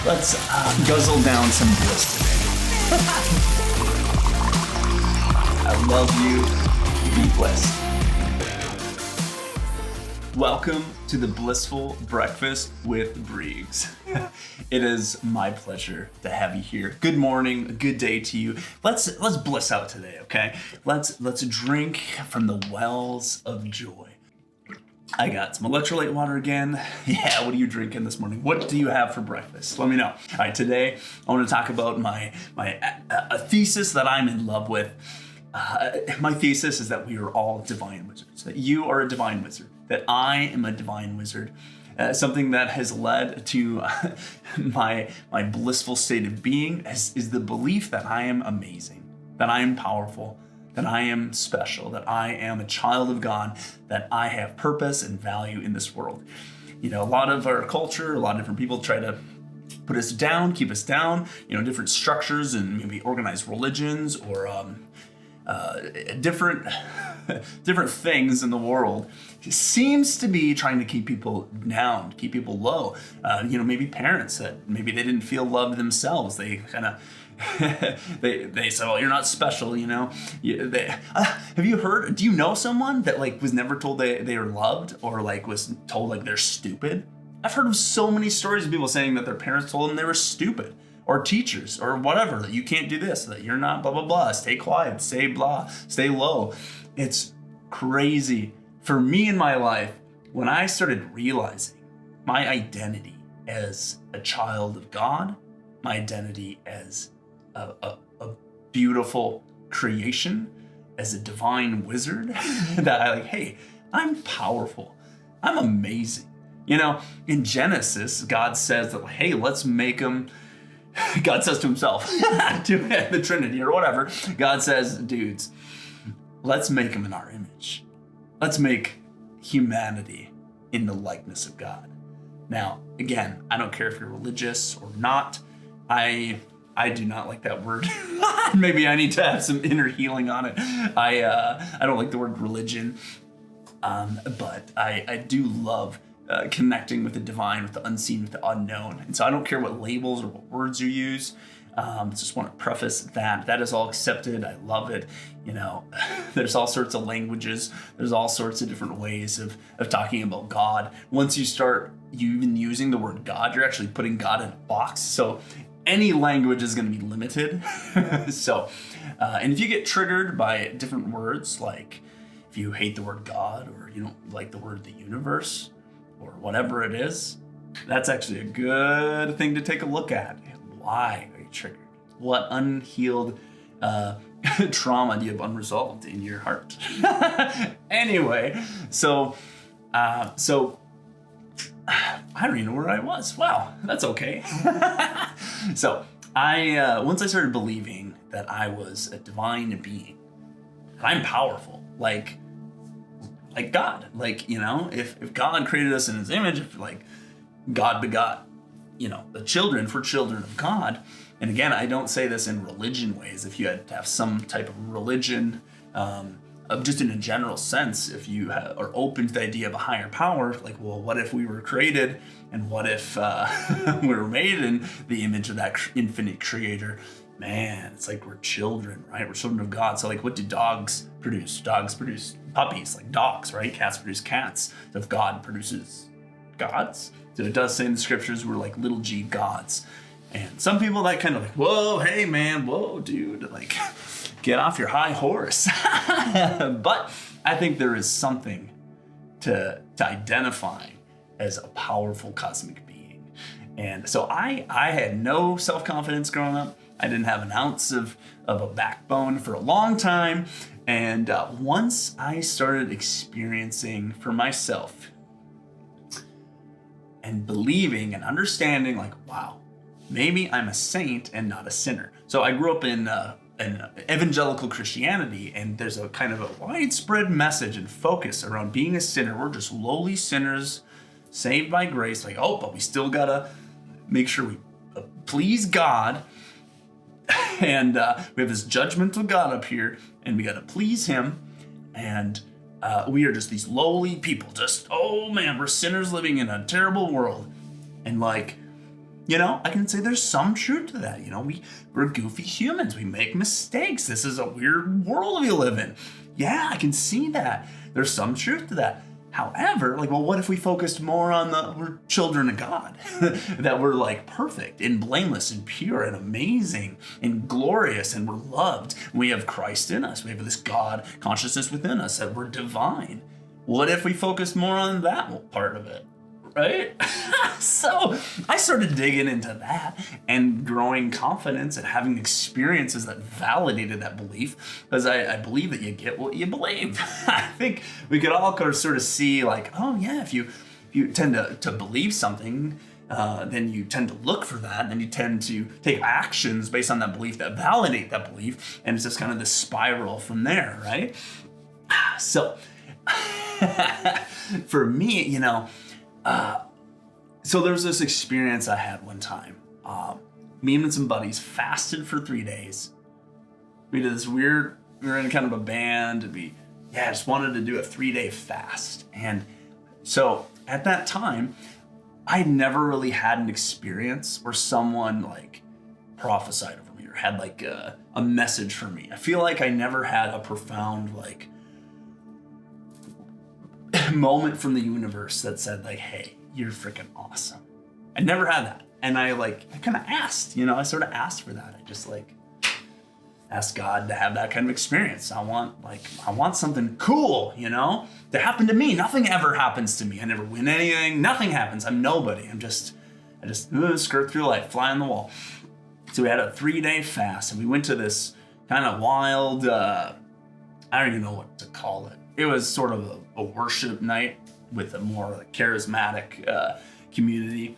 Let's guzzle down some bliss today. I love you. Be blessed. Welcome to the Blissful Breakfast with Breegs. It is my pleasure to have you here. Good morning, good day to you. Let's bliss out today, okay? Let's drink from the wells of joy. I got some electrolyte water again. Yeah, what are you drinking this morning? What do you have for breakfast? Let me know. All right, today I want to talk about a thesis that I'm in love with. My thesis is that we are all divine wizards. That you are a divine wizard. That I am a divine wizard. Something that has led to my blissful state of being is the belief that I am amazing, that I am powerful, that I am special, that I am a child of God, that I have purpose and value in this world. You know, a lot of our culture, a lot of different people try to put us down, keep us down, different structures and maybe organized religions or different things in the world seems to be trying to keep people down, keep people low. Maybe parents that maybe they didn't feel loved themselves. They kind of they say, well, you're not special, have you heard, do you know someone that was never told they were loved or was told they're stupid? I've heard of so many stories of people saying that their parents told them they were stupid, or teachers or whatever, that you can't do this, that you're not blah, blah, blah, stay quiet, stay blah, stay low. It's crazy. For me in my life, when I started realizing my identity as a child of God, my identity as a beautiful creation, as a divine wizard, that hey, I'm powerful, I'm amazing. In Genesis, God says that, hey, let's make them, God says to himself, to the Trinity or whatever, God says, dudes, let's make them in our image. Let's make humanity in the likeness of God. Now, again, I don't care if you're religious or not. I do not like that word. Maybe I need to have some inner healing on it. I don't like the word religion, but I do love connecting with the divine, with the unseen, with the unknown. And so I don't care what labels or what words you use. Just want to preface that is all accepted. I love it. There's all sorts of languages. There's all sorts of different ways of talking about God. Once you start even using the word God, you're actually putting God in a box. So any language is going to be limited. And if you get triggered by different words, like if you hate the word God or you don't like the word the universe or whatever it is, that's actually a good thing to take a look at. Why are you triggered? What unhealed trauma do you have unresolved in your heart? Anyway, so I don't even know where I was. Wow, that's okay. So once I started believing that I was a divine being, that I'm powerful, like God, if God created us in his image, if God begot, the children for children of God. And again, I don't say this in religion ways. If you had to have some type of religion, just in a general sense, if you are open to the idea of a higher power, well, what if we were created, and what if we were made in the image of that infinite creator? Man, it's we're children, right? We're children of God. So what do dogs produce? Dogs produce puppies, like dogs, right? Cats produce cats. So if God produces gods, so it does say in the scriptures we're little g gods. And some people that kind of whoa, hey man, whoa dude, get off your high horse. But I think there is something to identify as a powerful cosmic being. And so I had no self-confidence growing up. I didn't have an ounce of a backbone for a long time. And once I started experiencing for myself and believing and understanding wow, maybe I'm a saint and not a sinner. So I grew up in evangelical Christianity, and there's a kind of a widespread message and focus around being a sinner. We're just lowly sinners saved by grace. But we still gotta make sure we please God. And we have this judgmental God up here, and we gotta please him. And we are just these lowly people, oh man, we're sinners living in a terrible world. And I can say there's some truth to that. We're goofy humans. We make mistakes. This is a weird world we live in. Yeah, I can see that. There's some truth to that. However, what if we focused more on we're children of God, that we're like perfect and blameless and pure and amazing and glorious and we're loved. We have Christ in us. We have this God consciousness within us, that we're divine. What if we focused more on that part of it? Right? So I started digging into that and growing confidence and having experiences that validated that belief, because I believe that you get what you believe. I think we could all sort of see oh yeah, if you tend to believe something, then you tend to look for that, and then you tend to take actions based on that belief that validate that belief, and it's just kind of this spiral from there, right? So for me, so there was this experience I had one time. Me and some buddies fasted for 3 days. We did we were in kind of a band, and we just wanted to do a 3-day fast. And so at that time, I never really had an experience where someone prophesied over me or had a message for me. I feel like I never had a profound moment from the universe that said hey, you're freaking awesome. I never had that. And I kind of asked, I sort of asked for that. I just asked God to have that kind of experience. I want something cool, to happen to me. Nothing ever happens to me. I never win anything. Nothing happens. I'm nobody. I just skirt through life, fly on the wall. So we had a 3-day fast, and we went to this kind of wild, I don't even know what to call it. It was sort of a worship night with a more charismatic community.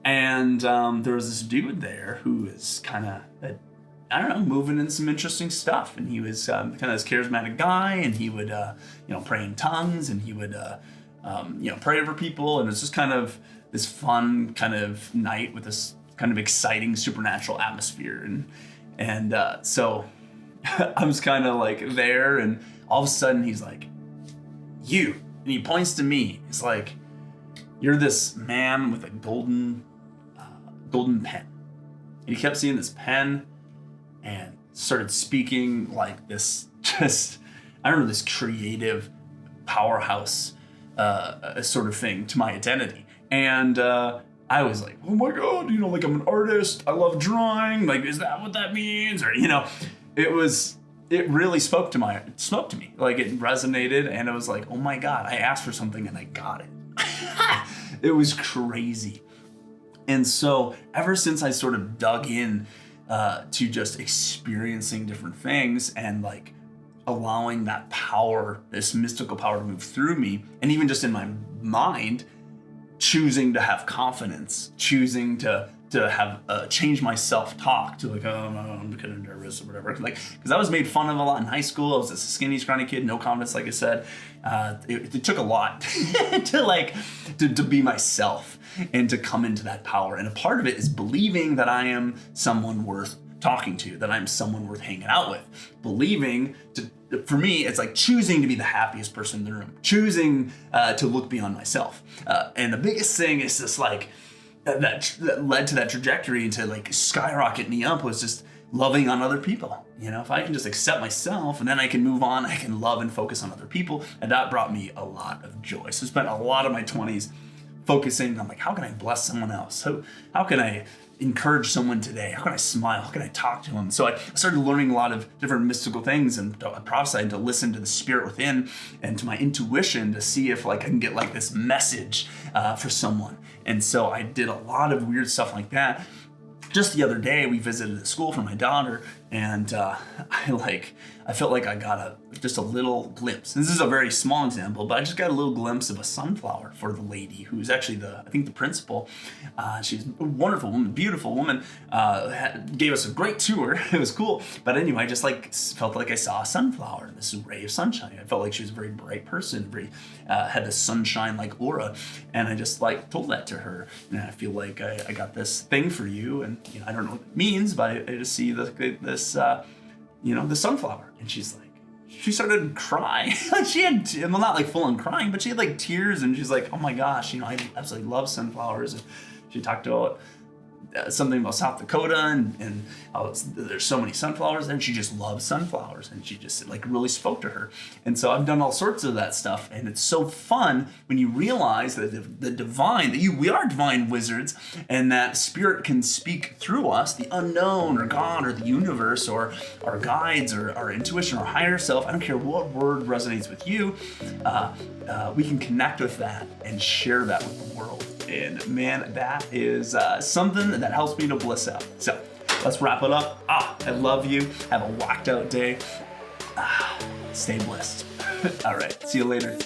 And there was this dude there who was kind of, moving in some interesting stuff. And he was kind of this charismatic guy, and he would, pray in tongues, and he would, pray over people. And it's just kind of this fun kind of night with this kind of exciting supernatural atmosphere. And so I was kind of there, and all of a sudden he's like, you. And he points to me. He's like, you're this man with a golden pen. And he kept seeing this pen and started speaking this, this creative powerhouse sort of thing to my identity. And I was like, oh my God, I'm an artist. I love drawing. Is that what that means? Or, it really spoke to me. It resonated, and it was oh my God, I asked for something and I got it. It was crazy. And so ever since I sort of dug in to just experiencing different things and allowing that power, this mystical power, to move through me, and even just in my mind, choosing to have confidence, choosing to have change my self-talk to oh, no, I'm kind of nervous or whatever. Because I was made fun of a lot in high school. I was a skinny, scrawny kid, no confidence, like I said. It took a lot to be myself and to come into that power. And a part of it is believing that I am someone worth talking to, that I'm someone worth hanging out with. For me, it's choosing to be the happiest person in the room, choosing to look beyond myself. And the biggest thing is just that led to that trajectory and to skyrocket me up was just loving on other people. If I can just accept myself, and then I can move on, I can love and focus on other people. And that brought me a lot of joy. So I spent a lot of my 20s focusing on how can I bless someone else? How can I encourage someone today? How can I smile? How can I talk to them? So I started learning a lot of different mystical things, and I prophesied to listen to the spirit within and to my intuition to see if I can get this message for someone. And so I did a lot of weird stuff like that. Just the other day, we visited a school for my daughter, and I felt like I got just a little glimpse. This is a very small example, but I just got a little glimpse of a sunflower for the lady who's actually I think the principal. She's a wonderful woman, beautiful woman. Gave us a great tour. It was cool. But anyway, I just felt like I saw a sunflower, this ray of sunshine. I felt like she was a very bright person, had this sunshine-like aura, and I just told that to her. And I feel like I got this thing for you, and I don't know what it means, but I just see this the sunflower. And she started crying. She had, well, not full on crying, but she had tears, and she's oh my gosh, I absolutely love sunflowers. And she talked about something about South Dakota and how there's so many sunflowers there, and she just loves sunflowers, and she just like really spoke to her. And so I've done all sorts of that stuff, and it's so fun when you realize that the divine, we are divine wizards, and that spirit can speak through us, the unknown or God or the universe or our guides or our intuition or higher self. I don't care what word resonates with you. We can connect with that and share that with the world. And man, that is something that helps me to bliss out. So let's wrap it up. I love you. Have a whacked out day. Stay blessed. All right, see you later.